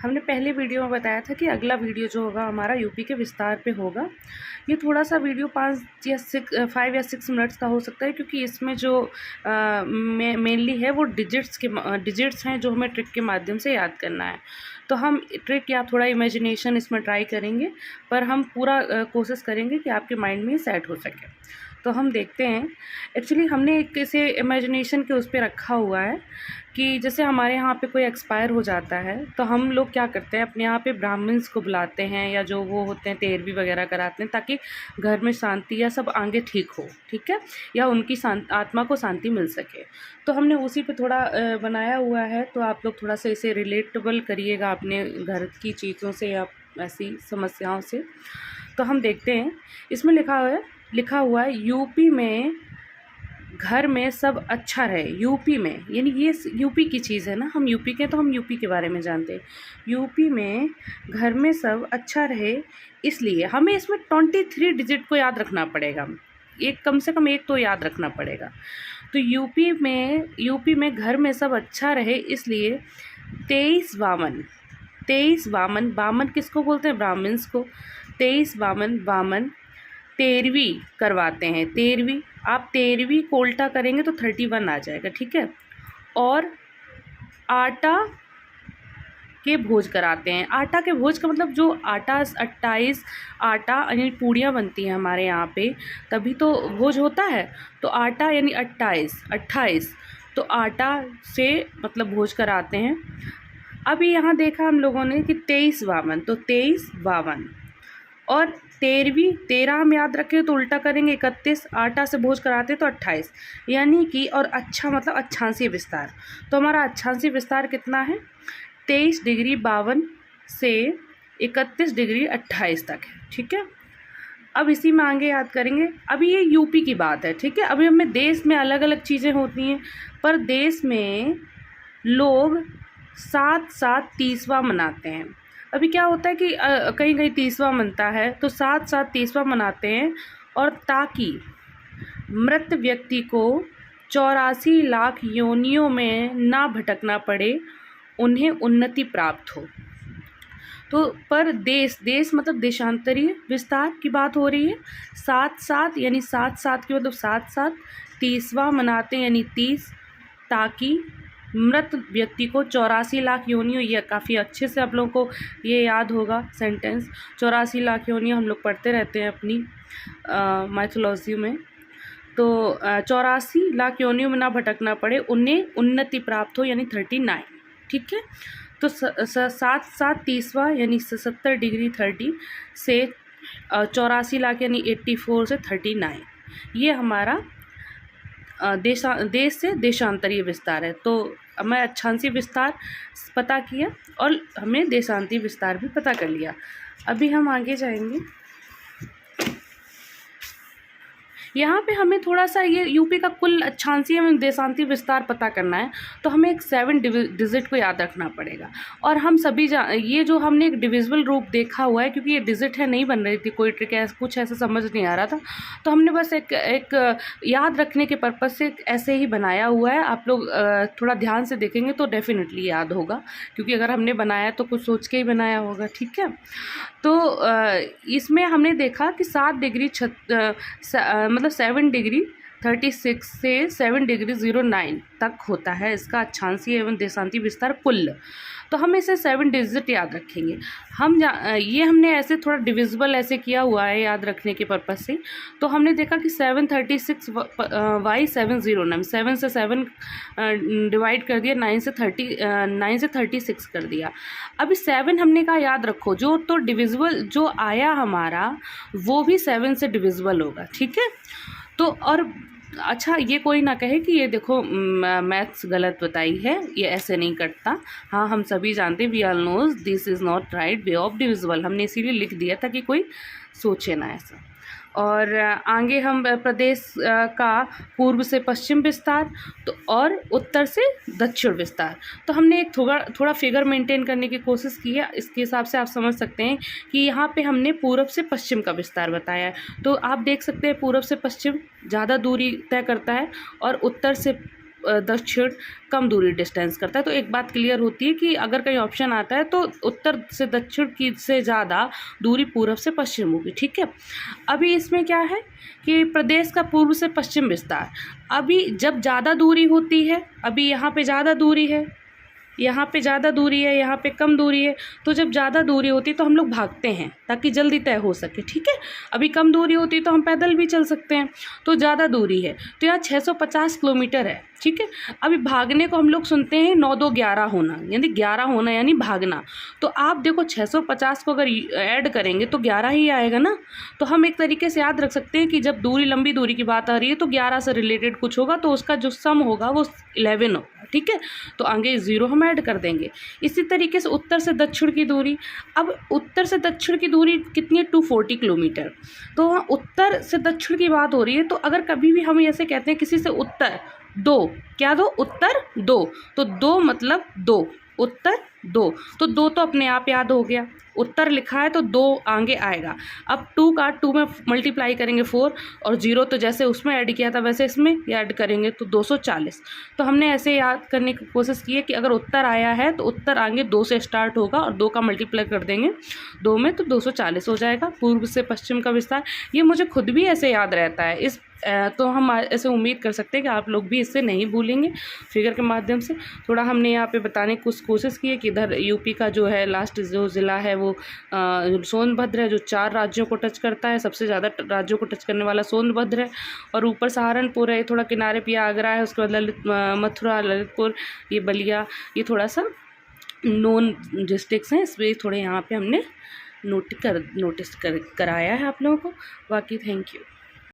हमने पहले वीडियो में बताया था कि अगला वीडियो जो होगा हमारा यूपी के विस्तार पे होगा। ये थोड़ा सा वीडियो 5 या 6 मिनट्स का हो सकता है, क्योंकि इसमें जो मेनली है वो डिजिट्स हैं जो हमें ट्रिक के माध्यम से याद करना है। तो हम ट्रिक या थोड़ा इमेजिनेशन इसमें ट्राई करेंगे, पर हम पूरा कोशिश करेंगे कि आपके माइंड में सेट हो सके। तो हम देखते हैं। एक्चुअली हमने एक इसे इमेजिनेशन के उस पर रखा हुआ है कि जैसे हमारे यहाँ पे कोई एक्सपायर हो जाता है तो हम लोग क्या करते हैं, अपने यहाँ पे ब्राह्मण्स को बुलाते हैं या जो वो होते हैं तेरवी वगैरह कराते हैं, ताकि घर में शांति या सब आगे ठीक हो, ठीक है, या उनकी आत्मा को शांति मिल सके। तो हमने उसी पे थोड़ा बनाया हुआ है। तो आप लोग थोड़ा सा इसे रिलेटेबल करिएगा अपने घर की चीज़ों से या ऐसी समस्याओं से। तो हम देखते हैं। इसमें लिखा हुआ है यूपी में घर में सब अच्छा रहे। यूपी में, यानी ये यूपी की चीज़ है ना, हम यूपी के, तो हम यूपी के बारे में जानते हैं। यूपी में घर में सब अच्छा रहे, इसलिए हमें इसमें 23 डिजिट को याद रखना पड़ेगा। एक कम से कम एक तो याद रखना पड़ेगा। तो यूपी में घर में सब अच्छा रहे, इसलिए 23 वामन, वामन किसको बोलते हैं? ब्राह्मण्स को। 23 वामन तेरवी करवाते हैं। तेरवी, आप तेरवी को उल्टा करेंगे तो 31 आ जाएगा, ठीक है। और आटा के भोज कराते हैं। आटा के भोज का मतलब जो आटा 28 आटा यानी पूड़ियाँ बनती हैं हमारे यहाँ पे, तभी तो भोज होता है। तो आटा यानी 28 तो आटा से मतलब भोज कराते हैं। अभी यहाँ देखा हम लोगों ने कि 23 वामन, तो 23 वामन। और तेरवी, 13 हम याद रखें तो उल्टा करेंगे 31, आटा से भोज कराते तो 28, यानी कि, और अच्छा मतलब अक्षांशीय विस्तार। तो हमारा अक्षांशीय विस्तार कितना है? 23 डिग्री 52 से 31 डिग्री 28 तक है, ठीक है। अब इसी में आगे याद करेंगे। अभी ये यूपी की बात है, ठीक है। अभी हमें देश में अलग अलग चीज़ें होती हैं, पर देश में लोग 7-7 30वां मनाते हैं। अभी क्या होता है कि कहीं कहीं 30वां मनता है, तो 7-7 30वां मनाते हैं। और ताकि मृत व्यक्ति को 84 लाख योनियों में ना भटकना पड़े, उन्हें उन्नति प्राप्त हो। तो पर देश मतलब देशांतरीय विस्तार की बात हो रही है। 7-7 यानी 7-7 की मतलब 7-7 30वां मनाते हैं, यानी 30, ताकि मृत व्यक्ति को 84 लाख योनियों, यह काफ़ी अच्छे से आप लोगों को ये याद होगा सेंटेंस। 84 लाख योनियों हम लोग पढ़ते रहते हैं अपनी माइथोलॉजी में। तो 84 लाख योनियों में ना भटकना पड़े, उन्हें उन्नति प्राप्त हो, यानी 39, ठीक है। तो 7-7 30वां यानी 70 डिग्री 30 से 84 लाख यानी 84 से 39, ये हमारा देश से देशांतरीय विस्तार है। तो हमें अक्षांशीय विस्तार पता किया और हमने देशांतरीय विस्तार भी पता कर लिया। अभी हम आगे जाएंगे। यहाँ पे हमें थोड़ा सा ये यूपी का कुल अक्षांशीय एवं देशांतीय विस्तार पता करना है, तो हमें एक 7 डिजिट को याद रखना पड़ेगा। और हम सभी ये जो हमने एक डिविजिबल रूप देखा हुआ है, क्योंकि ये डिजिट है, नहीं बन रही थी कोई ट्रिक, कुछ ऐसा समझ नहीं आ रहा था, तो हमने बस एक याद रखने के पर्पज़ से ऐसे ही बनाया हुआ है। आप लोग थोड़ा ध्यान से देखेंगे तो डेफिनेटली याद होगा, क्योंकि अगर हमने बनाया तो कुछ सोच के ही बनाया होगा, ठीक है। तो इसमें हमने देखा कि 7 डिग्री मतलब 7 डिग्री 36 से 7 डिग्री 09 तक होता है इसका अक्षांशीय एवं देशांतीय विस्तार कुल। तो हम इसे 7 डिजिट याद रखेंगे। ये हमने ऐसे थोड़ा डिविजिबल ऐसे किया हुआ है याद रखने के पर्पज़ से। तो हमने देखा कि 736 y 709, 7 से 7 डिवाइड कर दिया, 9 से 36 कर दिया। अभी 7 हमने कहा याद रखो, जो तो डिविजिबल जो आया हमारा वो भी 7 से डिविजिबल होगा, ठीक है। तो और अच्छा, ये कोई ना कहे कि ये देखो मैथ्स गलत बताई है, ये ऐसे नहीं करता। हाँ, हम सभी जानते हैं, we all knows this is not right way of divisible. हमने इसीलिए लिख दिया ताकि कोई सोचे ना ऐसा। और आगे हम प्रदेश का पूर्व से पश्चिम विस्तार, तो और उत्तर से दक्षिण विस्तार। तो हमने एक थोड़ा फिगर मेंटेन करने की कोशिश की है। इसके हिसाब से आप समझ सकते हैं कि यहाँ पे हमने पूर्व से पश्चिम का विस्तार बताया है। तो आप देख सकते हैं पूर्व से पश्चिम ज़्यादा दूरी तय करता है, और उत्तर से दक्षिण कम दूरी डिस्टेंस करता है। तो एक बात क्लियर होती है कि अगर कहीं ऑप्शन आता है तो उत्तर से दक्षिण की से ज़्यादा दूरी पूर्व से पश्चिम होगी, ठीक है। अभी इसमें क्या है कि प्रदेश का पूर्व से पश्चिम विस्तार, अभी जब ज़्यादा दूरी होती है, अभी यहाँ पे ज़्यादा दूरी है, यहाँ पे ज़्यादा दूरी है, यहाँ पे कम दूरी है, तो जब ज़्यादा दूरी होती है तो हम लोग भागते हैं ताकि जल्दी तय हो सके, ठीक है। अभी कम दूरी होती है तो हम पैदल भी चल सकते हैं। तो ज़्यादा दूरी है तो यहाँ 650 किलोमीटर है, ठीक है। अभी भागने को हम लोग सुनते हैं 9 2 11 होना, यानी 11 होना यानी भागना। तो आप देखो 650 को अगर ऐड करेंगे तो 11 ही आएगा ना। तो हम एक तरीके से याद रख सकते हैं कि जब दूरी लंबी दूरी की बात आ रही है तो 11 से रिलेटेड कुछ होगा तो उसका जो सम होगा वो 11 होगा, ठीक है। तो आगे 0 हम ऐड कर देंगे। इसी तरीके से उत्तर से दक्षिण की दूरी, अब उत्तर से दक्षिण की दूरी कितनी है 240 किलोमीटर। तो उत्तर से दक्षिण की बात हो रही है तो अगर कभी भी हम ऐसे कहते हैं किसी से उत्तर 2, क्या 2 उत्तर 2, तो 2 मतलब 2 उत्तर 2, तो 2 तो अपने आप याद हो गया। उत्तर लिखा है तो 2 आगे आएगा। अब 2 का 2 में मल्टीप्लाई करेंगे 4 और 0 तो जैसे उसमें ऐड किया था वैसे इसमें ऐड करेंगे तो 240। तो हमने ऐसे याद करने की कोशिश की है कि अगर उत्तर आया है तो उत्तर आगे 2 से स्टार्ट होगा और 2 का मल्टीप्लाई कर देंगे 2 में तो 240 हो जाएगा। पूर्व से पश्चिम का विस्तार, ये मुझे खुद भी ऐसे याद रहता है। इस तो हम ऐसे उम्मीद कर सकते हैं कि आप लोग भी इससे नहीं भूलेंगे। फिगर के माध्यम से थोड़ा हमने यहाँ पे बताने की कुछ कोशिश की है कि इधर यूपी का जो है लास्ट जो ज़िला है वो सोनभद्र है, जो 4 राज्यों को टच करता है। सबसे ज़्यादा राज्यों को टच करने वाला सोनभद्र है। और ऊपर सहारनपुर है, थोड़ा किनारे पे आगरा है, उसके बाद मथुरा, ललितपुर, ये बलिया, ये थोड़ा सा नॉन डिस्ट्रिक्ट्स हैं। इसमें थोड़े यहाँ पे हमने नोटिस कराया है आप लोगों को। बाकी थैंक यू।